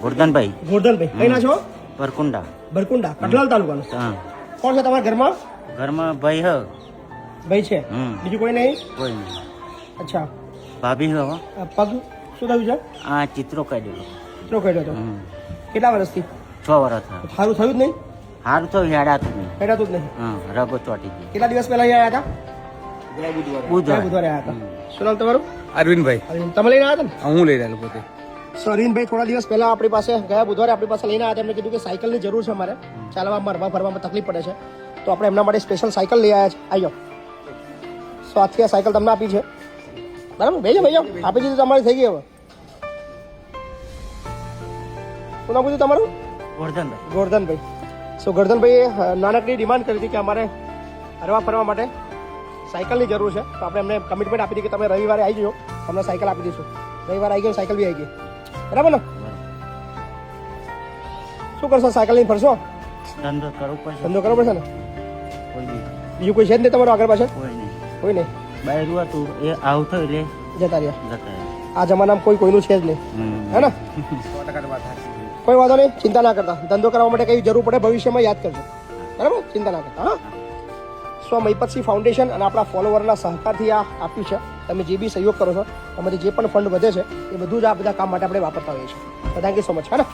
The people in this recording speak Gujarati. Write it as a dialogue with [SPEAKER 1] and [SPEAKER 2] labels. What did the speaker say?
[SPEAKER 1] ગોરધનભાઈ.
[SPEAKER 2] ગોરધનભાઈ કઈ ના છો?
[SPEAKER 1] પરકુંડા.
[SPEAKER 2] બરકુંડા કટલાલ તાલુકાનું.
[SPEAKER 1] હા.
[SPEAKER 2] કોણ છે તમારા ઘરમાં?
[SPEAKER 1] ઘરમાં ભાઈ હ.
[SPEAKER 2] ભાઈ છે, બીજું કોઈ નહીં?
[SPEAKER 1] કોઈ નહીં.
[SPEAKER 2] અચ્છા,
[SPEAKER 1] ભાભી હવે
[SPEAKER 2] આ પગ શું થયું છે?
[SPEAKER 1] આ ચિત્રો કાઢેલો.
[SPEAKER 2] ચિત્રો કર્યો હતો. કેટલા વર્ષથી?
[SPEAKER 1] 6 વર્ષ થયા.
[SPEAKER 2] સારું થયું જ નહીં?
[SPEAKER 1] સારું તો હેડાતું નહીં.
[SPEAKER 2] હેડાતું જ નહીં.
[SPEAKER 1] હા, રગો ચોટી ગઈ.
[SPEAKER 2] કેટલા દિવસ પહેલા અહીંયા આવ્યા હતા?
[SPEAKER 1] બુધવારે.
[SPEAKER 2] બુધવારે આવ્યા હતા. શું નામ તમારું?
[SPEAKER 3] અરવિંદભાઈ.
[SPEAKER 2] તમે લઈને આવ્યા હતા ને?
[SPEAKER 3] હું લઈ રહ્યો પોતે.
[SPEAKER 2] સો અરવિંદભાઈ થોડા દિવસ પહેલા આપણી પાસે ગયા બુધવારે આપણી પાસે લઈને આવ્યા હતા. એમને કીધું કે સાયકલની જરૂર છે અમારે, ચાલવામાં હરવા ફરવામાં તકલીફ પડે છે, તો આપણે એમના માટે સ્પેશિયલ સાયકલ લઈ આવ્યા છે. આવી જાઓ. સો આજથી આ સાયકલ તમને આપી છે, બરાબર? ભાઈ જાઓ, આપી દીધું, તમારી થઈ ગઈ. હવે શું નામ કીધું તમારું?
[SPEAKER 1] ગોરધનભાઈ.
[SPEAKER 2] ગોરધનભાઈ. સો ગોરધનભાઈએ નાનકડી ડિમાન્ડ કરી હતી કે અમારે હરવા ફરવા માટે સાયકલની જરૂર છે, તો આપણે એમને કમિટમેન્ટ આપી હતી કે તમે રવિવારે આવી જજો, તમને સાયકલ આપી દઈશું. રવિવારે આવી ગયો, સાયકલ બી આવી ગઈ, બરાબર ને? શું કરશો? સાયકલ લઈને ફરશો?
[SPEAKER 1] ધંધો કરવો પડશે.
[SPEAKER 2] ધંધો કરવો પડશે ને?
[SPEAKER 1] કોઈ બી.
[SPEAKER 2] બીજું કોઈ છે જ નહીં તમારું આગળ પાછળ?
[SPEAKER 1] કોઈ નહીં.
[SPEAKER 2] કોઈ નહીં.
[SPEAKER 1] બાયરું હતું એ આવું થયું એટલે
[SPEAKER 2] જતા રહ્યા.
[SPEAKER 1] જતા રહ્યા.
[SPEAKER 2] આ જમાનામાં કોઈનું છે જ નહીં, હે ને? કોઈ વાંધો નહીં, ચિંતા ના કરતા. ધંધો કરવા માટે કઈ જરૂર પડે ભવિષ્યમાં યાદ કરજો, બરાબર? ચિંતા ના કરતા. હા, સ્વ મહિપતસિંહ ફાઉન્ડેશન અને આપણા ફોલોવરના સહકારથી આ આપ્યું છે. તમે જે બી સહયોગ કરો છો, તમારી જે પણ ફંડ વધે છે એ બધું જ આ બધા કામ માટે આપણે વાપરતા હોઈએ છીએ. થેન્ક યુ સો મચ, હે ને?